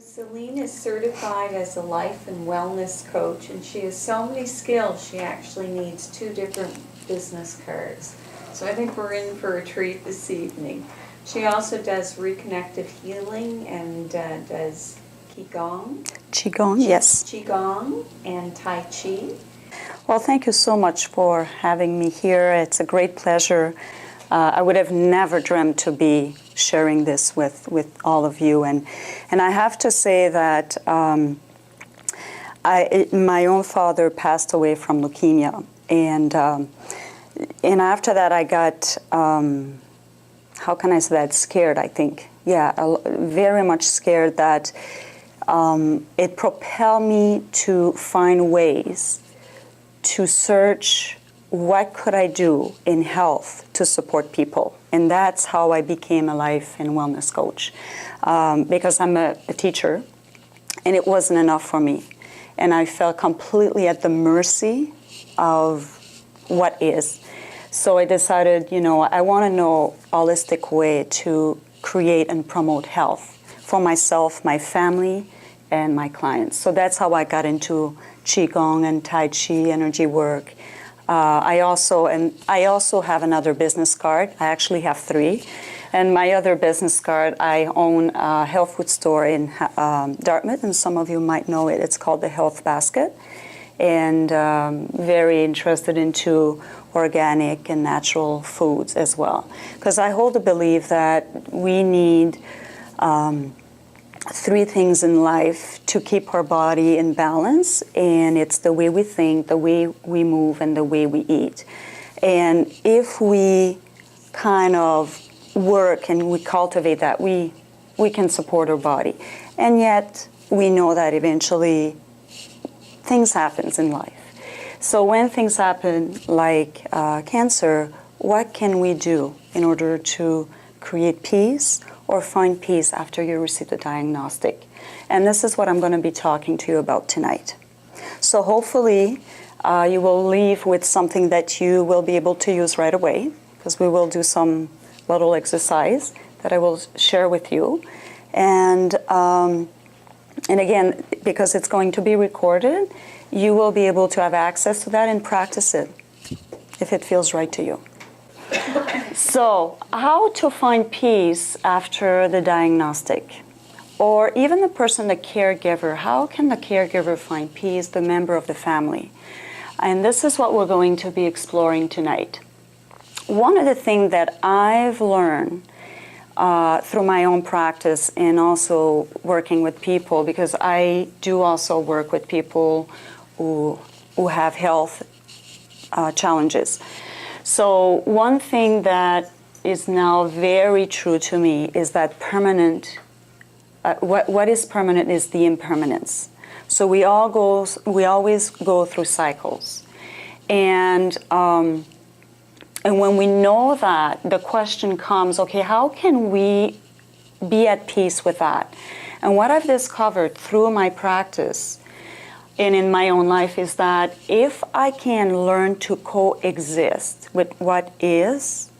Celine is certified as a life and wellness coach, and she has so many skills she actually needs 2 different business cards. So I think we're in for a treat this evening. She also does reconnective healing and does Qigong. Qigong, yes. Qigong and Tai Chi. Well, thank you so much for having me here. It's a great pleasure. I would have never dreamt to be sharing this with all of you. And I have to say that my own father passed away from leukemia. And after that, I got, how can I say that, scared, I think. Yeah, very much scared that it propelled me to find ways to search what could I do in health to support people. And that's how I became a life and wellness coach, because I'm a teacher, and it wasn't enough for me. And I felt completely at the mercy of what is. So I decided, I want to know a holistic way to create and promote health for myself, my family, and my clients. So that's how I got into Qigong and Tai Chi energy work. I also have another business card. I actually have 3. And my other business card, I own a health food store in Dartmouth, and some of you might know it. It's called the Health Basket. And very interested into organic and natural foods as well. Because I hold the belief that we need 3 things in life to keep our body in balance, and it's the way we think, the way we move, and the way we eat. And if we kind of work and we cultivate that, we can support our body. And yet we know that eventually things happen in life. So when things happen like cancer, what can we do in order to create peace or find peace after you receive the diagnostic? And this is what I'm going to be talking to you about tonight. So hopefully you will leave with something that you will be able to use right away, because we will do some little exercise that I will share with you. And again, because it's going to be recorded, you will be able to have access to that and practice it if it feels right to you. So, how to find peace after the diagnostic? Or even the caregiver, how can the caregiver find peace, the member of the family? And this is what we're going to be exploring tonight. One of the things that I've learned through my own practice and also working with people, because I do also work with people who have health challenges. So one thing that is now very true to me is that permanent, what is permanent is the impermanence. So we always go through cycles. And when we know that, the question comes, okay, how can we be at peace with that? And what I've discovered through my practice and in my own life is that if I can learn to coexist with what is,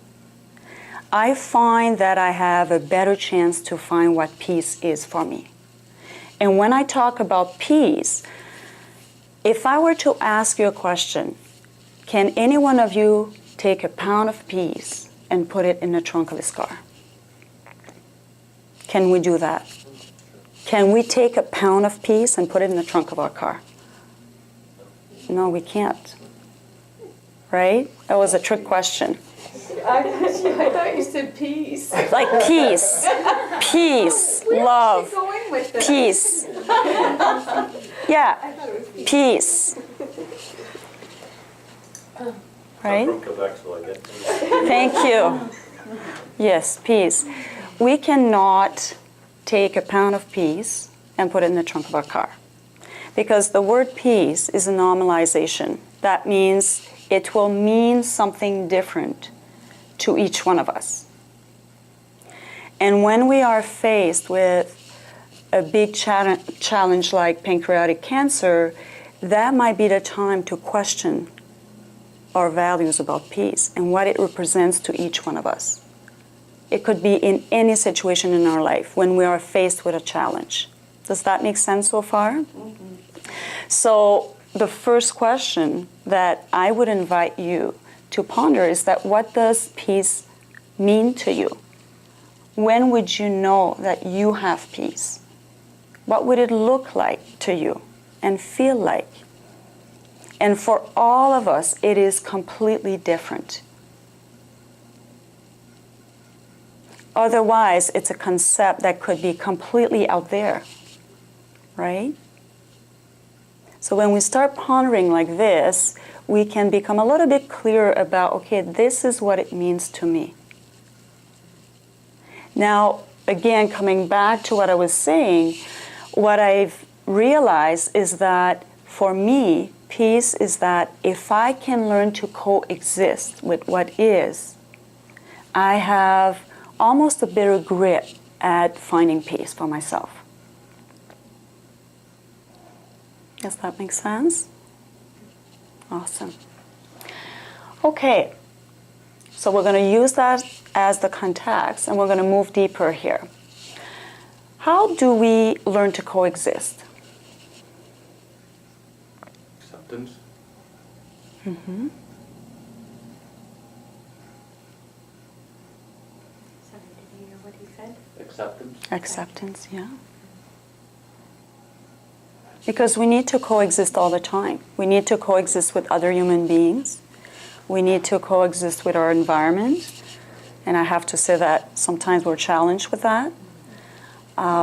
I find that I have a better chance to find what peace is for me. And when I talk about peace, if I were to ask you a question, can any one of you take a pound of peace and put it in the trunk of his car? Can we do that? Can we take a pound of peace and put it in the trunk of our car? No, we can't. Right? That was a trick question. I thought you said peace. Like peace. Peace. Love. Going with it? Peace. Yeah. Peace. Right? Thank you. Yes, peace. We cannot take a pound of peace and put it in the trunk of our car. Because the word peace is a normalization. That means it will mean something different to each one of us. And when we are faced with a big challenge like pancreatic cancer, that might be the time to question our values about peace and what it represents to each one of us. It could be in any situation in our life when we are faced with a challenge. Does that make sense so far? So the first question that I would invite you to ponder is that what does peace mean to you? When would you know that you have peace? What would it look like to you and feel like? And for all of us, it is completely different. Otherwise, it's a concept that could be completely out there, right? So when we start pondering like this, we can become a little bit clearer about, okay, this is what it means to me. Now, again, coming back to what I was saying, what I've realized is that for me, peace is that if I can learn to coexist with what is, I have almost a better grip at finding peace for myself. Does that make sense? Awesome. Okay, so we're going to use that as the context, and we're going to move deeper here. How do we learn to coexist? Acceptance. Mm-hmm. Sorry, did you hear what he said? Acceptance. Acceptance, yeah. Because we need to coexist all the time. We need to coexist with other human beings. We need to coexist with our environment. And I have to say that sometimes we're challenged with that.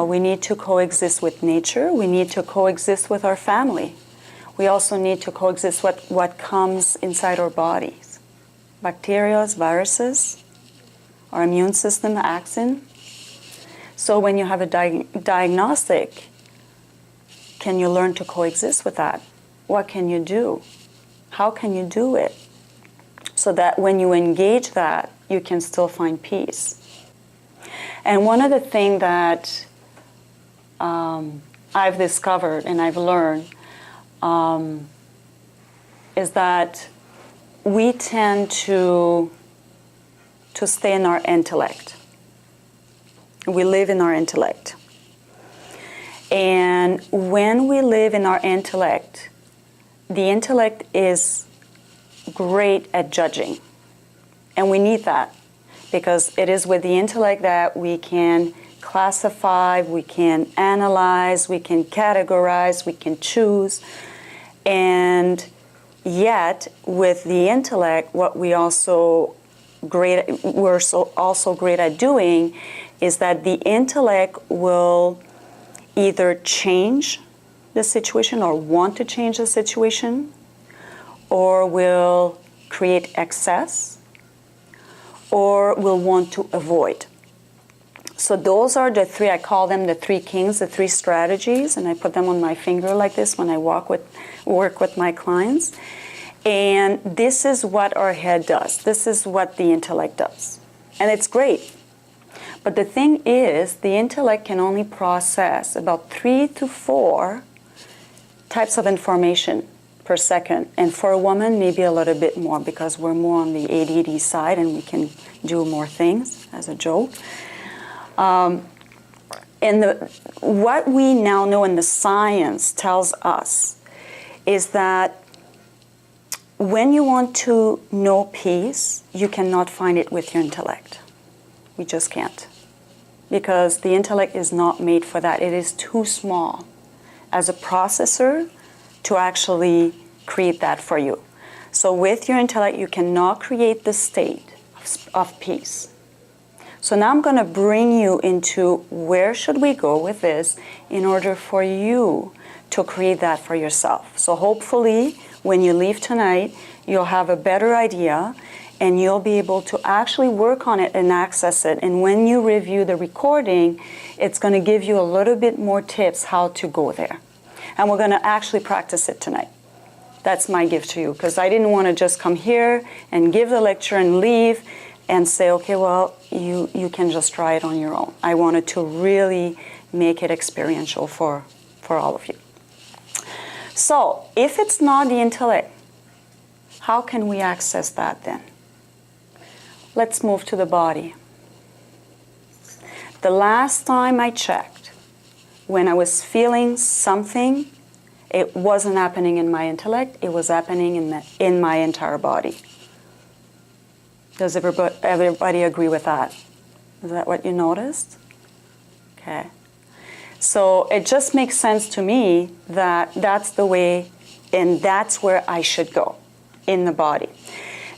We need to coexist with nature. We need to coexist with our family. We also need to coexist with what comes inside our bodies. Bacteria, viruses, our immune system acts in. So when you have a diagnostic, can you learn to coexist with that? What can you do? How can you do it? So that when you engage that, you can still find peace. And one of the things that I've discovered and I've learned is that we tend to stay in our intellect. We live in our intellect. And when we live in our intellect, the intellect is great at judging. And we need that because it is with the intellect that we can classify, we can analyze, we can categorize, we can choose. And yet, with the intellect, what we're also great at doing is that the intellect will either change the situation or want to change the situation, or will create excess, or will want to avoid. So those are the three, I call them the three kings, the three strategies, and I put them on my finger like this when I work with my clients. And this is what our head does. This is what the intellect does. And it's great. But the thing is, the intellect can only process about 3 to 4 types of information per second. And for a woman, maybe a little bit more because we're more on the ADD side and we can do more things, as a joke. What we now know and the science tells us is that when you want to know peace, you cannot find it with your intellect. We just can't. Because the intellect is not made for that. It is too small as a processor to actually create that for you. So with your intellect, you cannot create the state of peace. So now I'm going to bring you into where should we go with this in order for you to create that for yourself. So hopefully when you leave tonight, you'll have a better idea and you'll be able to actually work on it and access it. And when you review the recording, it's going to give you a little bit more tips how to go there. And we're going to actually practice it tonight. That's my gift to you, because I didn't want to just come here and give the lecture and leave and say, okay, well, you can just try it on your own. I wanted to really make it experiential for all of you. So if it's not the intellect, how can we access that then? Let's move to the body. The last time I checked, when I was feeling something, it wasn't happening in my intellect, it was happening in my entire body. Does everybody agree with that? Is that what you noticed? Okay. So it just makes sense to me that that's the way, and that's where I should go, in the body.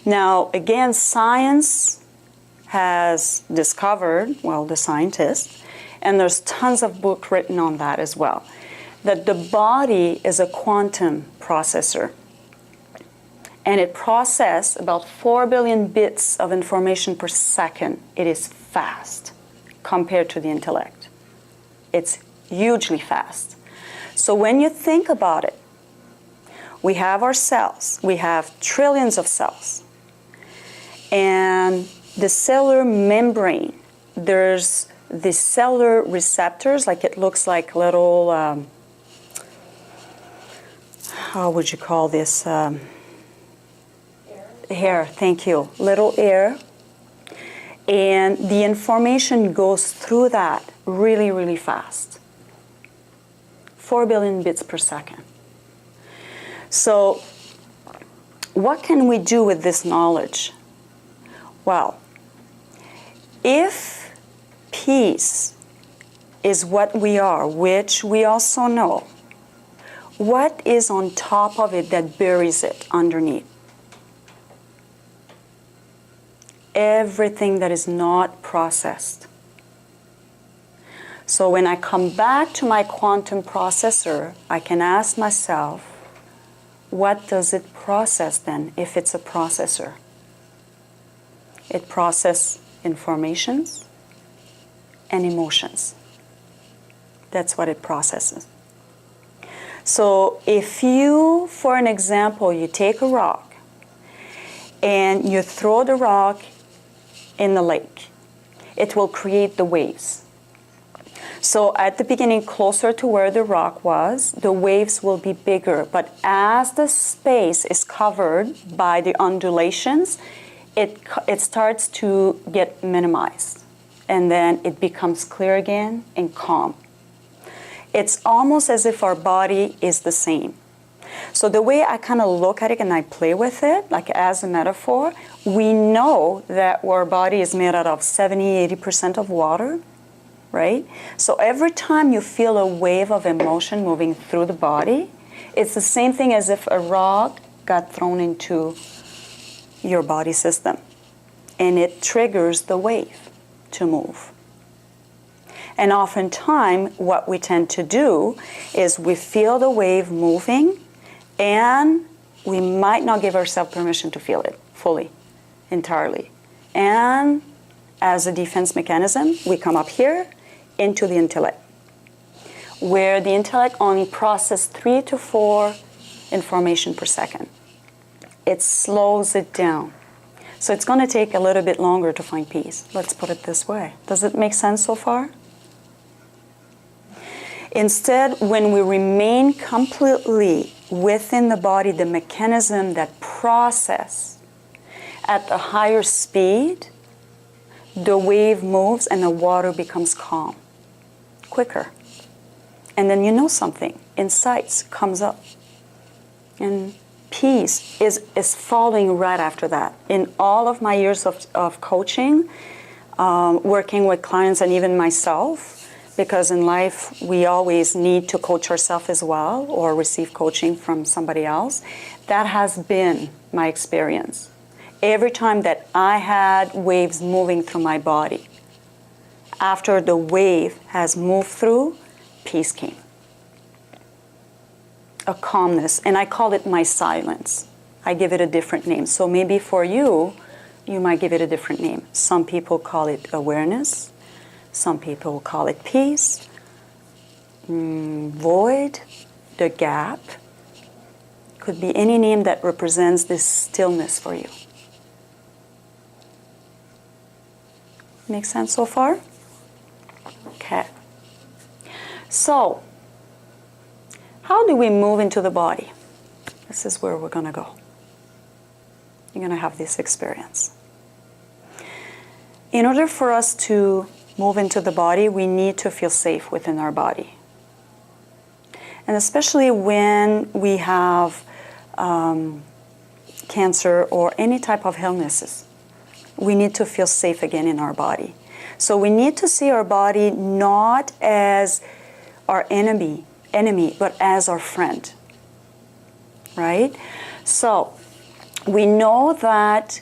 Now, again, science has discovered, well, the scientists, and there's tons of books written on that as well, that the body is a quantum processor. And it processes about 4 billion bits of information per second. It is fast compared to the intellect. It's hugely fast. So when you think about it, we have our cells. We have trillions of cells. And the cellular membrane, there's the cellular receptors, like it looks like little, how would you call this? Hair, thank you. Little air. And the information goes through that really, really fast. 4 billion bits per second. So what can we do with this knowledge? Well, if peace is what we are, which we also know, what is on top of it that buries it underneath? Everything that is not processed. So when I come back to my quantum processor, I can ask myself, what does it process then, if it's a processor? It processes informations and emotions. That's what it processes. So if you, for an example, you take a rock and you throw the rock in the lake, it will create the waves. So at the beginning, closer to where the rock was, the waves will be bigger. But as the space is covered by the undulations, it starts to get minimized. And then it becomes clear again and calm. It's almost as if our body is the same. So the way I kind of look at it and I play with it, like as a metaphor, we know that our body is made out of 70-80% of water, right? So every time you feel a wave of emotion moving through the body, it's the same thing as if a rock got thrown into your body system. And it triggers the wave to move. And oftentimes, what we tend to do is we feel the wave moving, and we might not give ourselves permission to feel it fully, entirely. And as a defense mechanism, we come up here into the intellect, where the intellect only processes 3 to 4 information per second. It slows it down. So it's going to take a little bit longer to find peace. Let's put it this way. Does it make sense so far? Instead, when we remain completely within the body, the mechanism that process at a higher speed, the wave moves and the water becomes calm, quicker. And then you know something, insights comes up. And peace is following right after that. In all of my years of coaching, working with clients and even myself, because in life we always need to coach ourselves as well or receive coaching from somebody else, that has been my experience. Every time that I had waves moving through my body, after the wave has moved through, peace came. A calmness, and I call it my silence. I give it a different name. So maybe for you, you might give it a different name. Some people call it awareness. Some people call it peace, void, the gap. Could be any name that represents this stillness for you. Make sense so far? Okay. So, how do we move into the body? This is where we're going to go. You're going to have this experience. In order for us to move into the body, we need to feel safe within our body. And especially when we have cancer or any type of illnesses, we need to feel safe again in our body. So we need to see our body not as our enemy, but as our friend, right? So we know that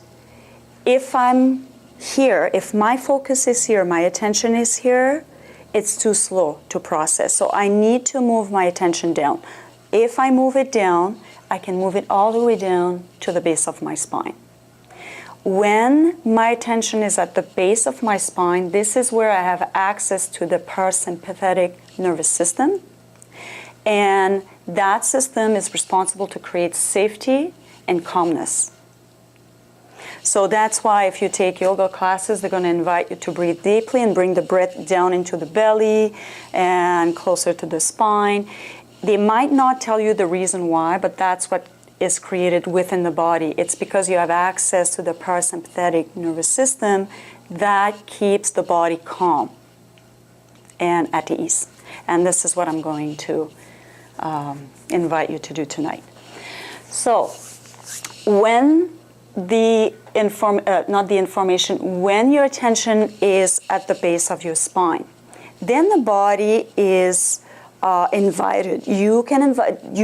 if I'm here, if my focus is here, my attention is here, it's too slow to process. So I need to move my attention down. If I move it down, I can move it all the way down to the base of my spine. When my attention is at the base of my spine, this is where I have access to the parasympathetic nervous system. And that system is responsible to create safety and calmness. So that's why if you take yoga classes, they're going to invite you to breathe deeply and bring the breath down into the belly and closer to the spine. They might not tell you the reason why, but that's what is created within the body. It's because you have access to the parasympathetic nervous system that keeps the body calm and at ease. And this is what I'm going to invite you to do tonight. So when when your attention is at the base of your spine, then the body is invited. You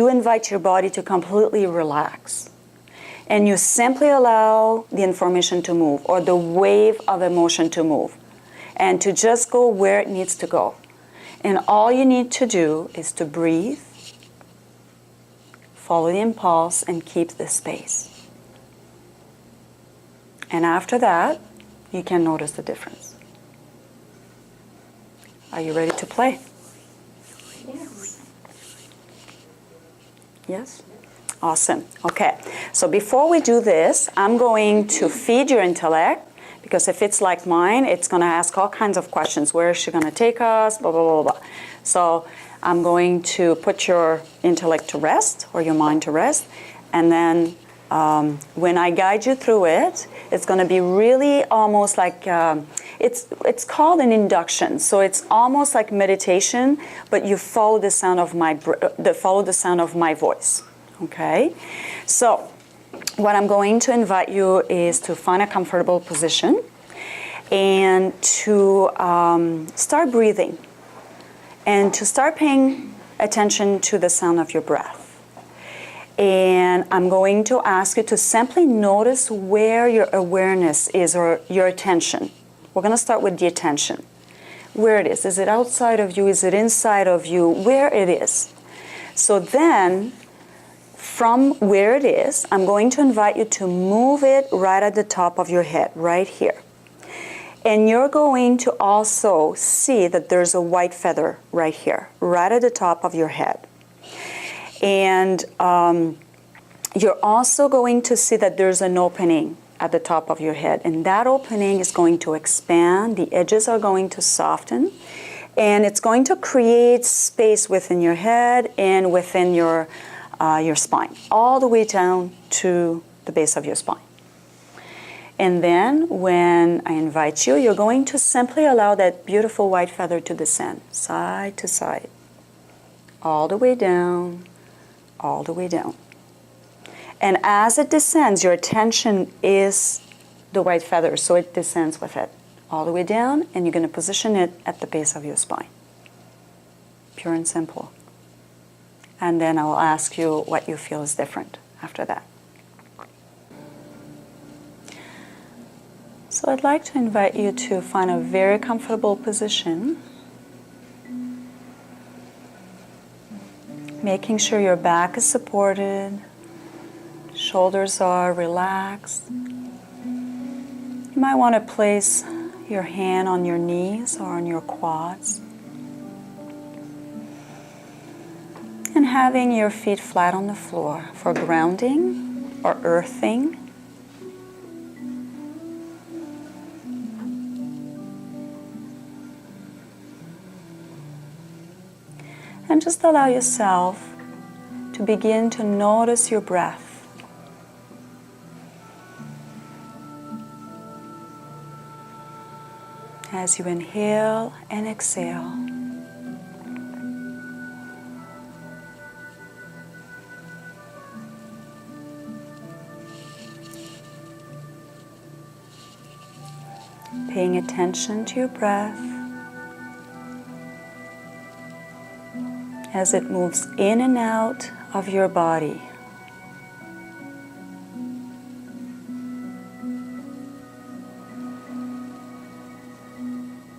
invite your body to completely relax. And you simply allow the information to move, or the wave of emotion to move, and to just go where it needs to go. And all you need to do is to breathe, follow the impulse, and keep the space. And after that, you can notice the difference. Are you ready to play? Yes. Yes? Awesome. Okay. So before we do this, I'm going to feed your intellect, because if it's like mine, it's going to ask all kinds of questions. Where is she going to take us? Blah, blah, blah, blah. So I'm going to put your intellect to rest, or your mind to rest, and then when I guide you through it, it's going to be really almost like it's called an induction. So it's almost like meditation, but you follow the sound of my voice. Okay. So what I'm going to invite you is to find a comfortable position and to start breathing and to start paying attention to the sound of your breath. And I'm going to ask you to simply notice where your awareness is, or your attention. We're going to start with the attention. Where it is. Is it outside of you? Is it inside of you? Where it is. So then, from where it is, I'm going to invite you to move it right at the top of your head, right here. And you're going to also see that there's a white feather right here, right at the top of your head. And you're also going to see that there's an opening at the top of your head. And that opening is going to expand. The edges are going to soften. And it's going to create space within your head and within your spine, all the way down to the base of your spine. And then when I invite you, you're going to simply allow that beautiful white feather to descend side to side, all the way down, all the way down. And as it descends, your attention is the white feather, so it descends with it all the way down, and you're going to position it at the base of your spine. Pure and simple. And then I will ask you what you feel is different after that. So I'd like to invite you to find a very comfortable position, making sure your back is supported, shoulders are relaxed. You might want to place your hand on your knees or on your quads. And having your feet flat on the floor for grounding or earthing. And just allow yourself to begin to notice your breath. As you inhale and exhale. paying attention to your breath as it moves in and out of your body.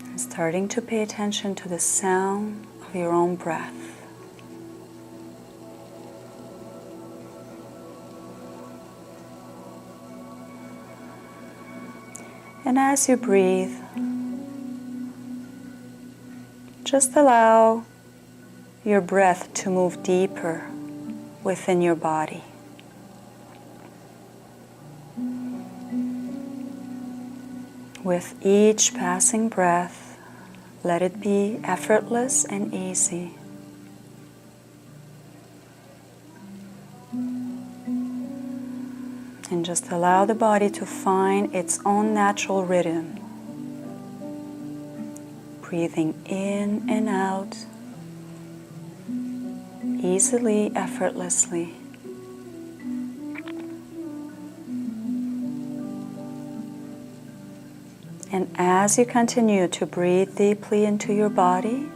And starting to pay attention to the sound of your own breath. And as you breathe, just allow your breath to move deeper within your body. With each passing breath, let it be effortless and easy. And just allow the body to find its own natural rhythm. Breathing in and out, easily, effortlessly. And as you continue to breathe deeply into your body,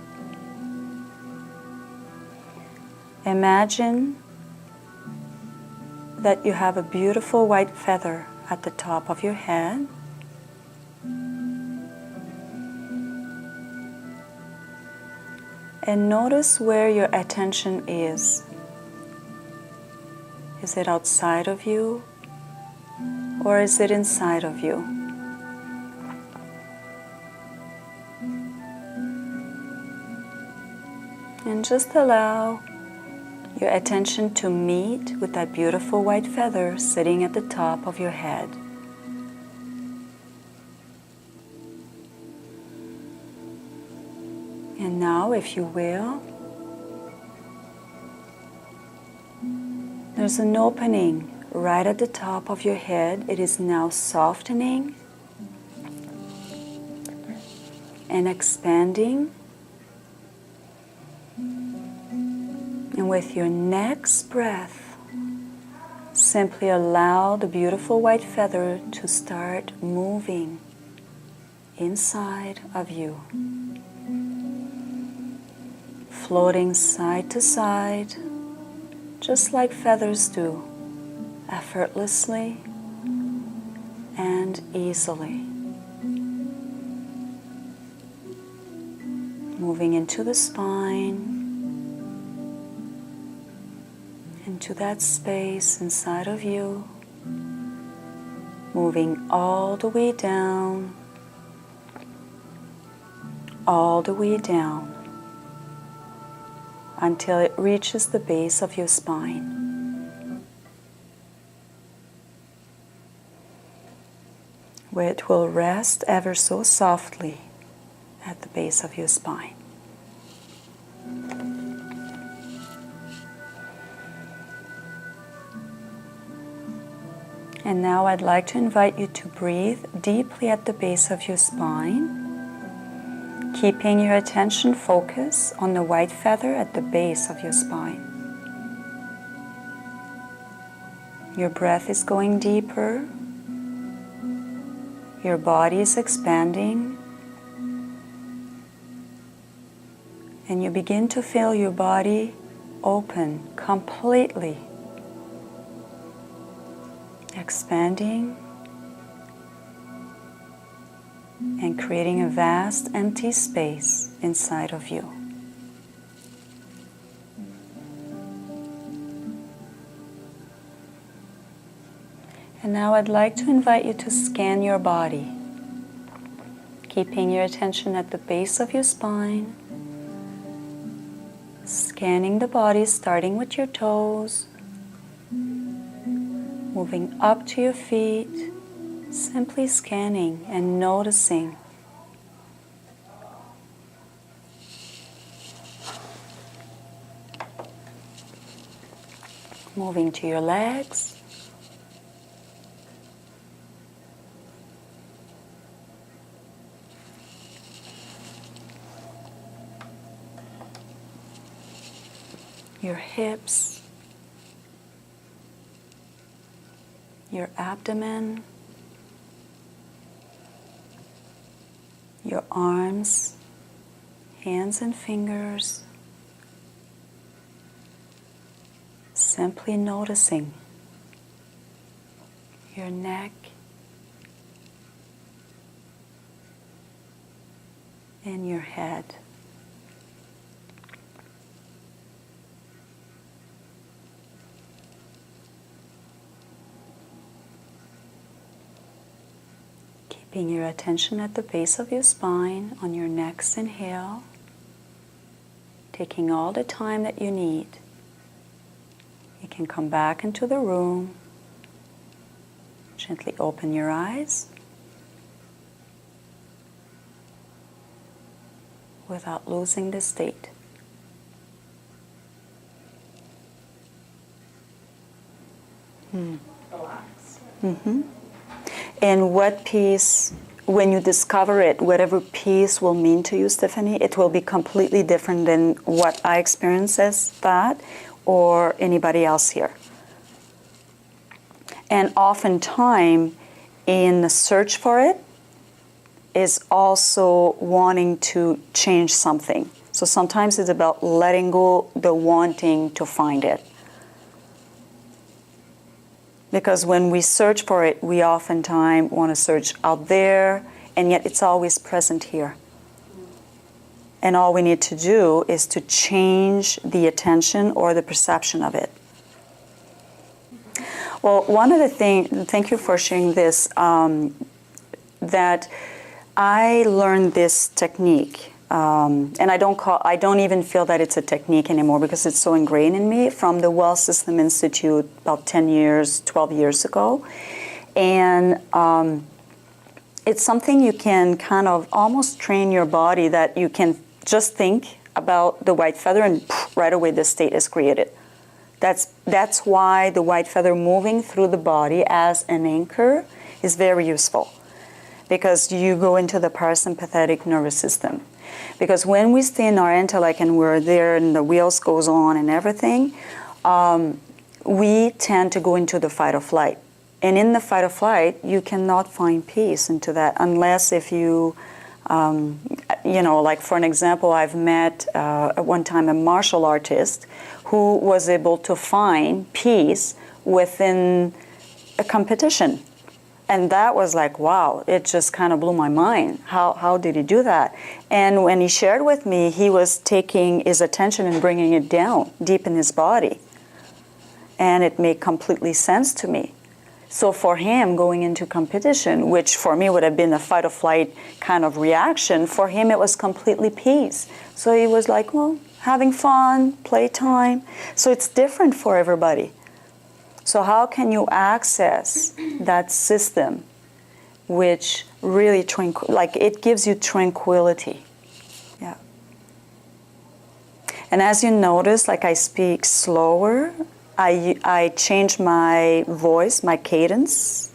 imagine that you have a beautiful white feather at the top of your head. And notice where your attention is. Is it outside of you, or is it inside of you? And just allow your attention to meet with that beautiful white feather sitting at the top of your head. And now, if you will, there's an opening right at the top of your head. It is now softening and expanding. And with your next breath, simply allow the beautiful white feather to start moving inside of you, floating side to side, just like feathers do, effortlessly and easily. Moving into the spine, into that space inside of you, moving all the way down, until it reaches the base of your spine, where it will rest ever so softly at the base of your spine. And now I'd like to invite you to breathe deeply at the base of your spine, keeping your attention focused on the white feather at the base of your spine. Your breath is going deeper, your body is expanding, and you begin to feel your body open completely, expanding and creating a vast empty space inside of you. And now I'd like to invite you to scan your body, keeping your attention at the base of your spine, scanning the body starting with your toes, moving up to your feet, simply scanning and noticing. Moving to your legs, your hips, your abdomen, your arms, hands and fingers, simply noticing your neck and your head. Keeping your attention at the base of your spine on your next inhale, taking all the time that you need. You can come back into the room, gently open your eyes without losing the state. Relax. Mm-hmm. And what peace, when you discover it, whatever peace will mean to you, Stephanie, it will be completely different than what I experience as that or anybody else here. And oftentimes, in the search for it, is also wanting to change something. So sometimes it's about letting go the wanting to find it. Because when we search for it, we oftentimes want to search out there, and yet it's always present here. And all we need to do is to change the attention or the perception of it. Well, one of the things, thank you for sharing this, that I learned this technique, and I don't even feel that it's a technique anymore because it's so ingrained in me, from the Well System Institute about 12 years ago. And it's something you can kind of almost train your body, that you can just think about the white feather and right away the state is created. That's why the white feather moving through the body as an anchor is very useful, because you go into the parasympathetic nervous system. Because when we stay in our intellect and we're there and the wheels goes on and everything, we tend to go into the fight or flight. And in the fight or flight, you cannot find peace into that unless if you, like for an example, I've met at one time a martial artist who was able to find peace within a competition. And that was like, wow, it just kind of blew my mind. How did he do that? And when he shared with me, he was taking his attention and bringing it down deep in his body. And it made completely sense to me. So for him, going into competition, which for me would have been a fight or flight kind of reaction, for him it was completely peace. So he was like, well, having fun, playtime. So it's different for everybody. So how can you access that system which really, it gives you tranquility? Yeah. And as you notice, like I speak slower, I changed my voice, my cadence.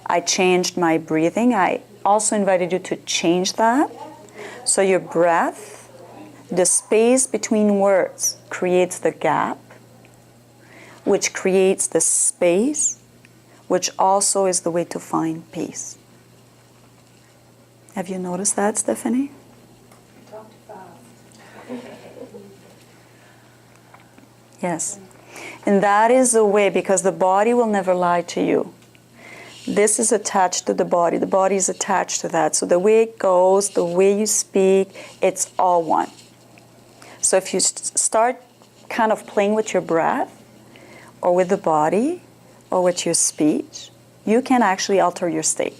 I changed my breathing. I also invited you to change that. So your breath, the space between words creates the gap, which creates the space, which also is the way to find peace. Have you noticed that, Stephanie? You talk too fast. Yes. And that is the way, because the body will never lie to you. This is attached to the body is attached to that. So the way it goes, the way you speak, it's all one. So if you start kind of playing with your breath, or with the body, or with your speech, you can actually alter your state.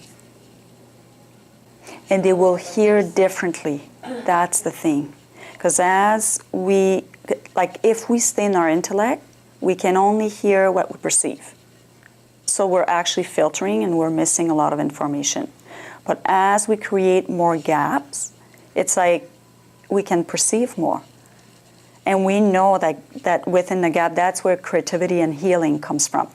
And they will hear differently. That's the thing. Because if we stay in our intellect, we can only hear what we perceive. So we're actually filtering and we're missing a lot of information. But as we create more gaps, it's like we can perceive more. And we know that within the gap, that's where creativity and healing comes from.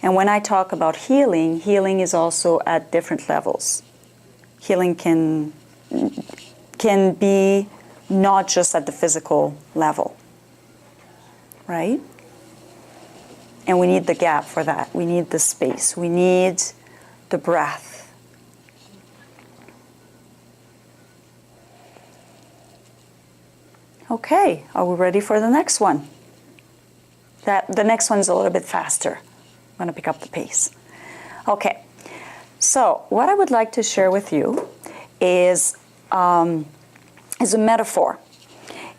And when I talk about healing, healing is also at different levels. Healing can be not just at the physical level, right? And we need the gap for that. We need the space. We need the breath. Okay, are we ready for the next one? The next one's a little bit faster. I'm going to pick up the pace. Okay, so what I would like to share with you is a metaphor.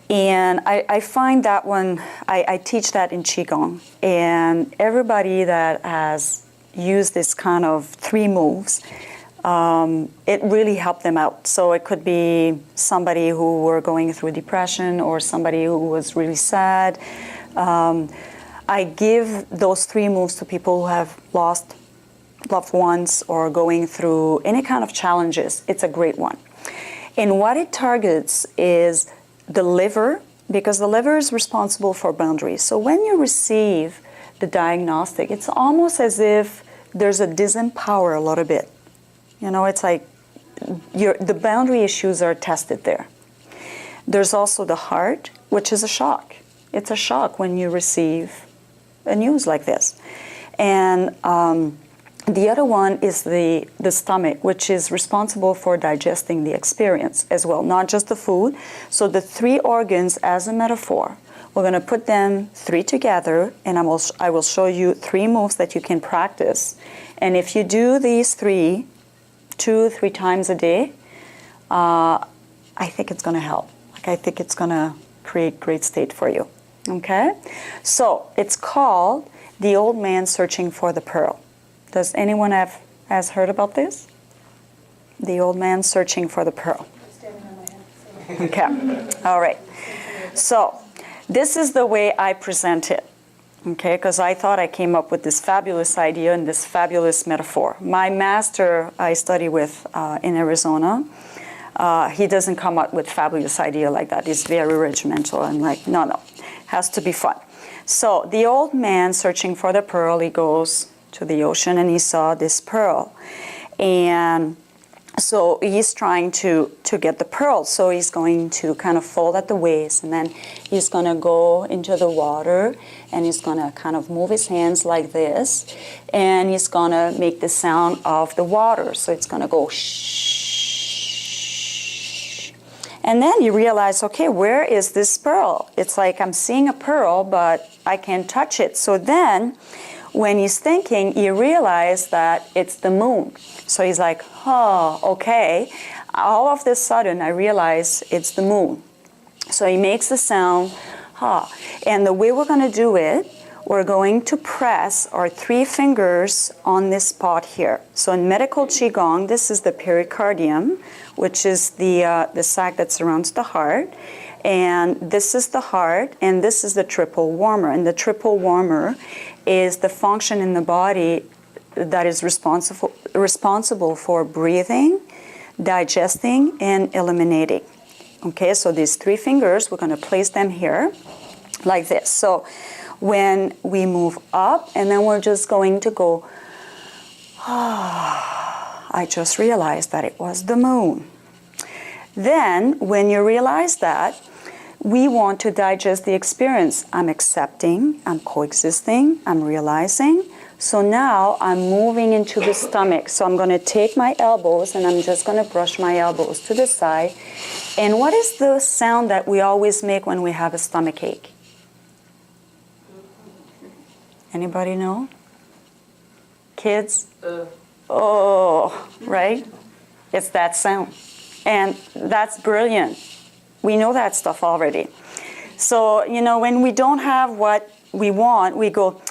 And I find that one, I teach that in Qigong. And everybody that has used this kind of 3 moves, it really helped them out. So it could be somebody who were going through depression or somebody who was really sad. I give those 3 moves to people who have lost loved ones or going through any kind of challenges. It's a great one. And what it targets is the liver, because the liver is responsible for boundaries. So when you receive the diagnostic, it's almost as if there's a disempower a little bit. You know, it's like the boundary issues are tested there. There's also the heart, which is a shock. It's a shock when you receive a news like this. And the other one is the stomach, which is responsible for digesting the experience as well, not just the food. So the 3 organs as a metaphor, we're going to put them 3 together, and I will show you 3 moves that you can practice. And if you do these 3, 2-3 times a day, I think it's going to help. Like, I think it's going to create great state for you. Okay? So it's called The Old Man Searching for the Pearl. Does anyone has heard about this? The Old Man Searching for the Pearl. Okay. All right. So this is the way I present it. Okay, because I thought I came up with this fabulous idea and this fabulous metaphor. My master I study with in Arizona, he doesn't come up with fabulous idea like that. He's very regimental and like, no, has to be fun. So the old man searching for the pearl, he goes to the ocean and he saw this pearl. And so he's trying to get the pearl. So he's going to kind of fold at the waist, and then he's going to go into the water, and he's going to kind of move his hands like this, and he's going to make the sound of the water. So it's going to go shh. And then you realize, okay, where is this pearl? It's like I'm seeing a pearl, but I can't touch it. So then when he's thinking, he realized that it's the moon. So he's like, oh, okay. All of this sudden, I realize it's the moon. So he makes the sound, ha. And the way we're going to do it, we're going to press our 3 fingers on this spot here. So in medical Qigong, this is the pericardium, which is the sac that surrounds the heart. And this is the heart, and this is the triple warmer. And the triple warmer is the function in the body that is responsible for breathing, digesting, and eliminating. Okay, so these 3 fingers, we're going to place them here like this. So when we move up, and then we're just going to go, I just realized that it was the moon. Then when you realize that, we want to digest the experience. I'm accepting, I'm coexisting, I'm realizing. So now I'm moving into the stomach. So I'm going to take my elbows and I'm just going to brush my elbows to the side. And what is the sound that we always make when we have a stomach ache? Anybody know? Kids? Oh, right? It's that sound. And that's brilliant. We know that stuff already. So, you know, when we don't have what we want, we go,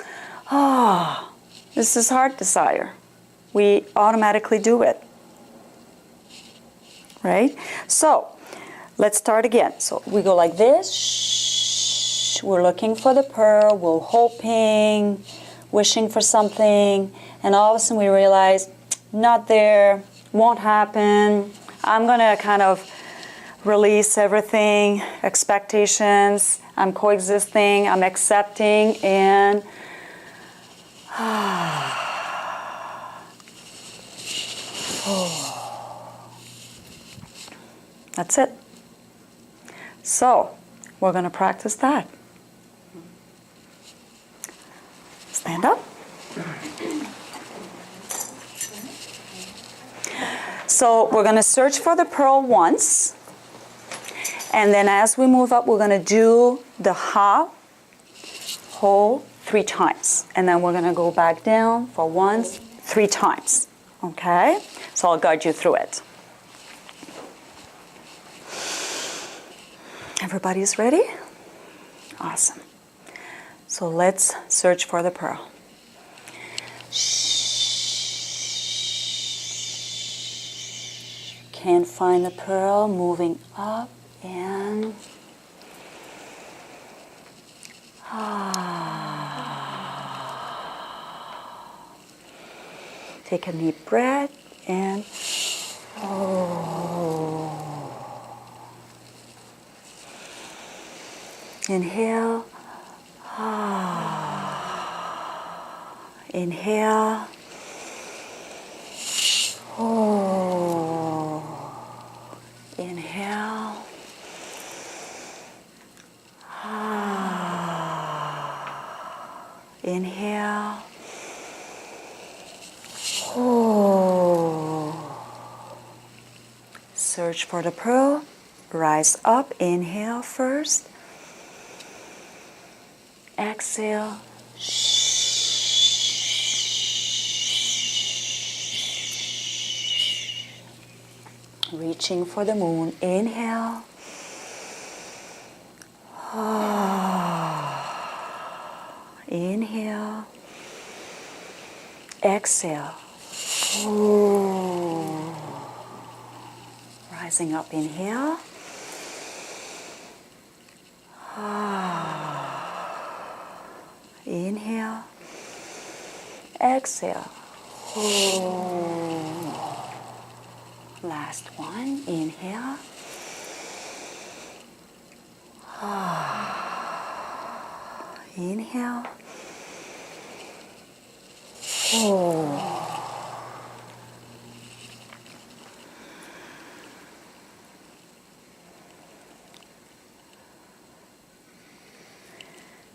oh, this is heart desire. We automatically do it. Right? So, let's start again. So, we go like this. Shh. We're looking for the pearl. We're hoping, wishing for something. And all of a sudden we realize, not there, won't happen. I'm going to kind of release everything, expectations. I'm coexisting, I'm accepting, and that's it. So, we're going to practice that. Stand up. So, we're going to search for the pearl once. And then as we move up, we're going to do the ha, hold 3 times. And then we're going to go back down for once, 3 times. Okay? So I'll guide you through it. Everybody's ready? Awesome. So let's search for the pearl. Can't find the pearl, moving up and take a deep breath and inhale, inhale, inhale, inhale, search for the pearl, rise up, inhale first, exhale, reaching for the moon, inhale, inhale, exhale, rising up, inhale, inhale, exhale, last one, inhale, inhale,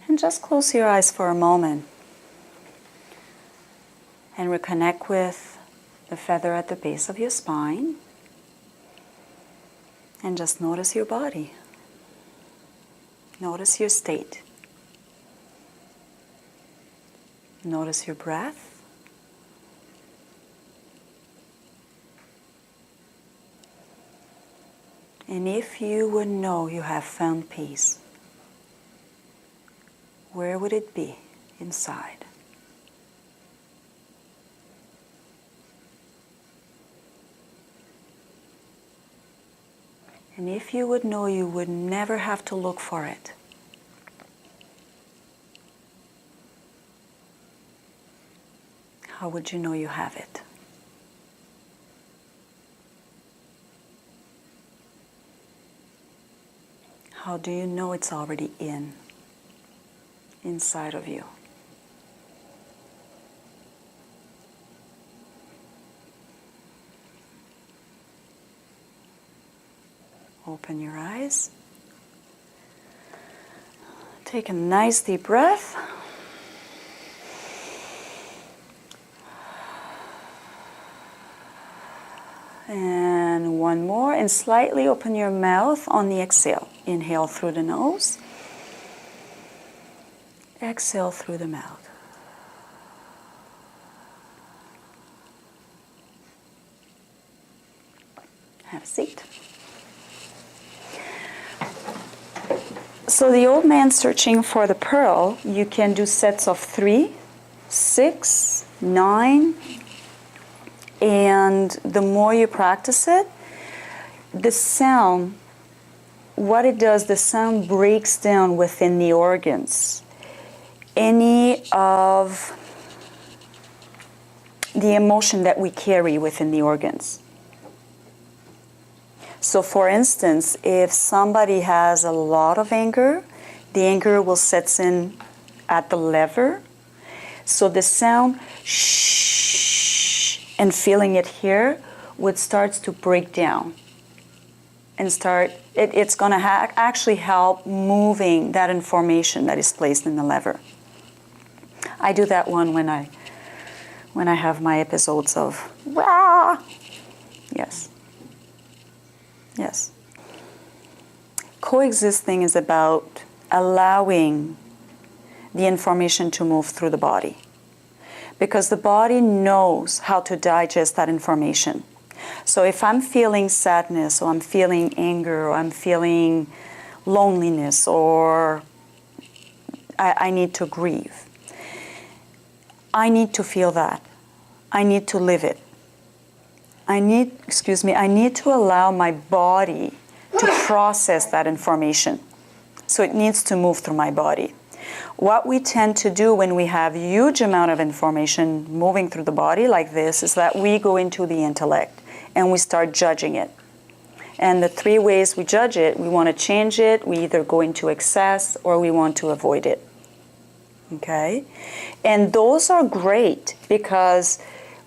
and just close your eyes for a moment and reconnect with the feather at the base of your spine, and just notice your body. Notice your state. Notice your breath. And if you would know you have found peace, where would it be inside? And if you would know you would never have to look for it, how would you know you have it? How do you know it's already inside of you? Open your eyes. Take a nice deep breath. And one more, and slightly open your mouth on the exhale. Inhale through the nose. Exhale through the mouth. Have a seat. So the old man searching for the pearl, you can do sets of 3, 6, 9, and the more you practice it, the sound, what it does, the sound breaks down within the organs. Any of the emotion that we carry within the organs. So for instance, if somebody has a lot of anger, the anger will set in at the liver. So the sound shh and feeling it here would start to break down and it's going to actually help moving that information that is placed in the liver. I do that one when I have my episodes of rah. Yes. coexisting is about allowing the information to move through the body. Because the body knows how to digest that information. So if I'm feeling sadness, or I'm feeling anger, or I'm feeling loneliness, or I need to grieve, I need to feel that. I need to live it. I need to allow my body to process that information. So it needs to move through my body. What we tend to do when we have huge amount of information moving through the body like this is that we go into the intellect and we start judging it. And the three ways we judge it, we want to change it, we either go into excess or we want to avoid it. Okay? And those are great because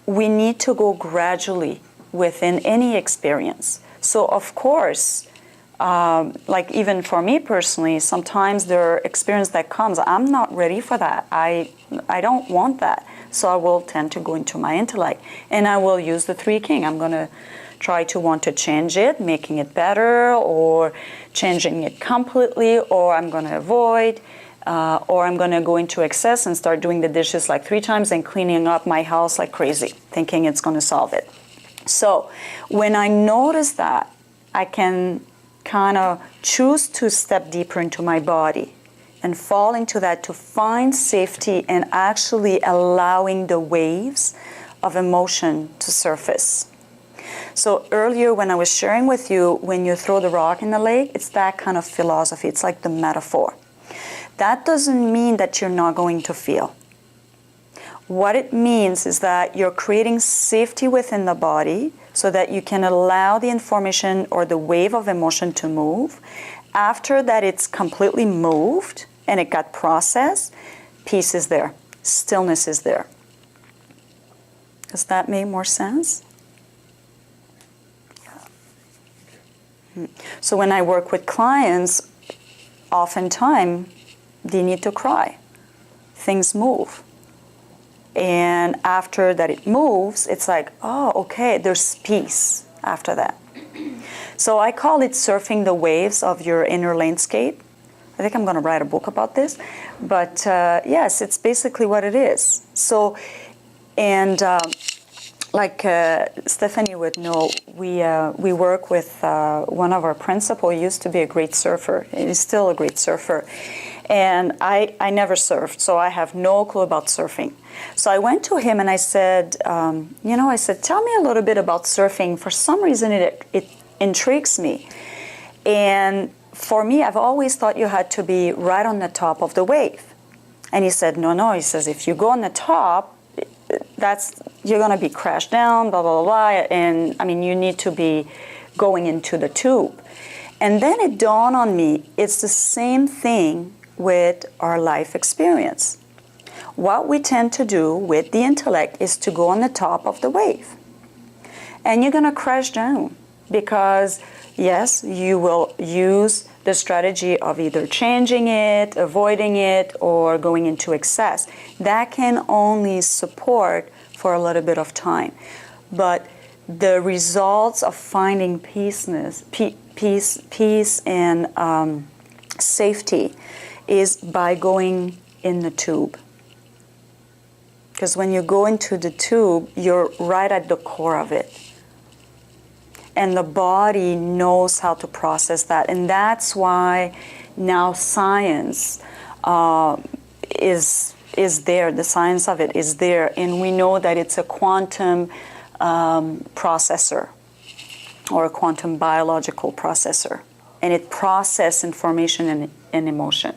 we need to go gradually within any experience. So of course, like even for me personally, sometimes there are experience that comes, I'm not ready for that. I don't want that. So I will tend to go into my intellect and I will use the three king. I'm going to try to want to change it, making it better, or changing it completely, or I'm going to avoid, or I'm going to go into excess and start doing the dishes like 3 times and cleaning up my house like crazy, thinking it's going to solve it. So when I notice that, I can kind of choose to step deeper into my body and fall into that to find safety and actually allowing the waves of emotion to surface. So earlier when I was sharing with you, when you throw the rock in the lake, it's that kind of philosophy. It's like the metaphor. That doesn't mean that you're not going to feel. What it means is that you're creating safety within the body so that you can allow the information or the wave of emotion to move. After that it's completely moved and it got processed, peace is there, stillness is there. Does that make more sense? So when I work with clients, oftentimes they need to cry. Things move. And after that it moves, it's like, oh, okay, there's peace after that. So I call it surfing the waves of your inner landscape. I think I'm going to write a book about this. But yes, it's basically what it is. So, and like Stephanie would know, we work with one of our principals. He used to be a great surfer. He's still a great surfer. And I never surfed, so I have no clue about surfing. So I went to him and I said, I said, tell me a little bit about surfing. For some reason, it intrigues me. And for me, I've always thought you had to be right on the top of the wave. And he said, no. He says, if you go on the top, you're going to be crashed down, blah, blah, blah, blah. And I mean, you need to be going into the tube. And then it dawned on me, it's the same thing with our life experience. What we tend to do with the intellect is to go on the top of the wave. And you're going to crash down because, yes, you will use the strategy of either changing it, avoiding it, or going into excess. That can only support for a little bit of time. But the results of finding peace and safety is by going in the tube. Because when you go into the tube, you're right at the core of it. And the body knows how to process that. And that's why now science is there. The science of it is there. And we know that it's a quantum processor or a quantum biological processor. And it processes information and emotion.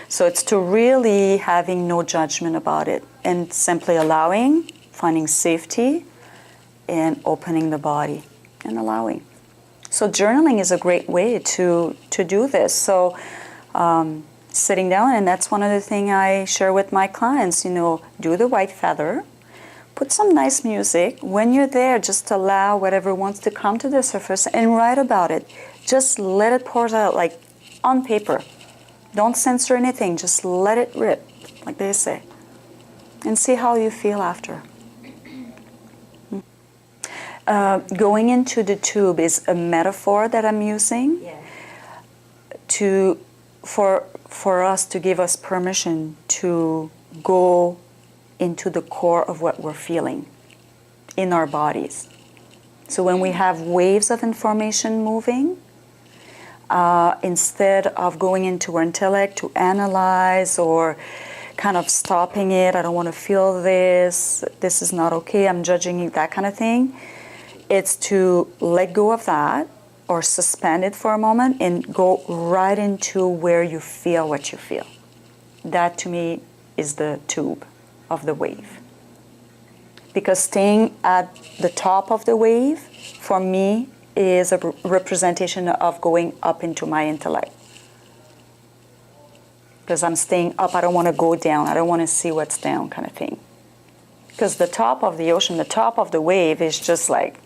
So it's to really having no judgment about it and simply allowing, finding safety, and opening the body and allowing. So journaling is a great way to do this. So sitting down, and that's one of the things I share with my clients, do the white feather, put some nice music. When you're there, just allow whatever wants to come to the surface and write about it. Just let it pour out like on paper. Don't censor anything, just let it rip, like they say. And see how you feel after. Going into the tube is a metaphor that I'm using Yeah. for us to give us permission to go into the core of what we're feeling in our bodies. So when we have waves of information moving, instead of going into our intellect to analyze or kind of stopping it, I don't want to feel this is not okay, I'm judging it, that kind of thing, it's to let go of that or suspend it for a moment and go right into where you feel what you feel. That to me is the tube of the wave. Because staying at the top of the wave, for me, is a representation of going up into my intellect. Because I'm staying up, I don't want to go down, I don't want to see what's down, kind of thing. Because the top of the ocean, the top of the wave is just like,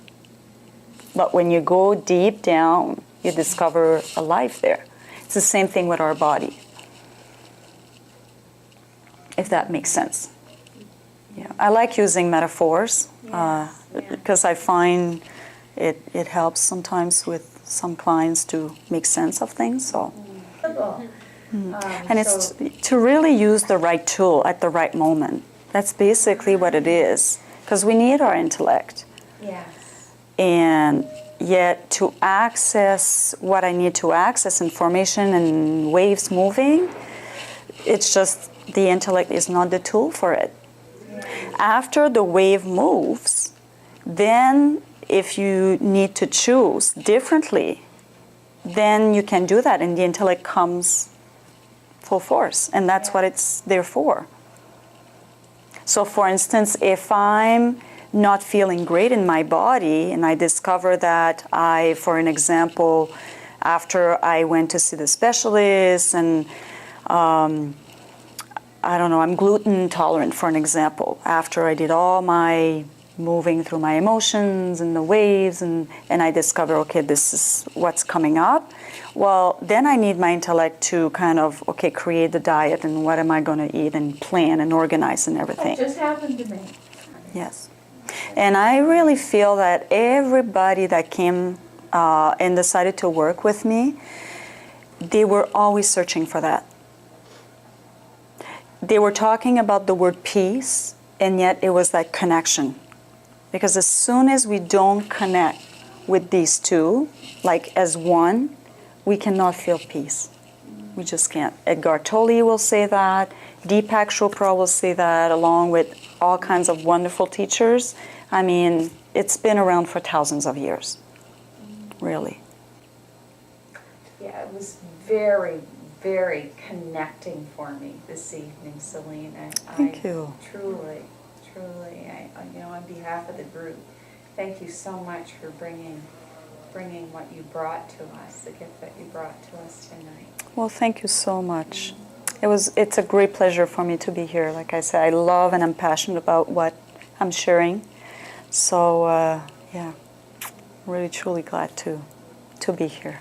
but when you go deep down, you discover a life there. It's the same thing with our body. If that makes sense. Yeah, I like using metaphors because I find it helps sometimes with some clients to make sense of things. So, and it's to really use the right tool at the right moment. That's basically what it is. Because we need our intellect. Yes. And yet to access what I need to access, information and waves moving, it's just the intellect is not the tool for it. After the wave moves, then if you need to choose differently, then you can do that and the intellect comes full force. And that's what it's there for. So for instance, if I'm not feeling great in my body and I discover that for an example, after I went to see the specialist and I don't know, I'm gluten intolerant, for an example. After I did all my moving through my emotions and the waves and I discover, okay, this is what's coming up. Well, then I need my intellect to kind of, okay, create the diet and what am I going to eat and plan and organize and everything. It just happened to me. Yes. And I really feel that everybody that came and decided to work with me, they were always searching for that. They were talking about the word peace, and yet it was that connection. Because as soon as we don't connect with these two, like as one, we cannot feel peace. We just can't. Edgar Tolle will say that. Deepak Chopra will say that, along with all kinds of wonderful teachers. I mean, it's been around for thousands of years, really. Yeah, it was very, very connecting for me this evening, Celine. Thank you. Truly, on behalf of the group, thank you so much for bringing what you brought to us, the gift that you brought to us tonight. Well, thank you so much. It's a great pleasure for me to be here. Like I said, I love and I'm passionate about what I'm sharing. So, yeah, really, truly glad to be here.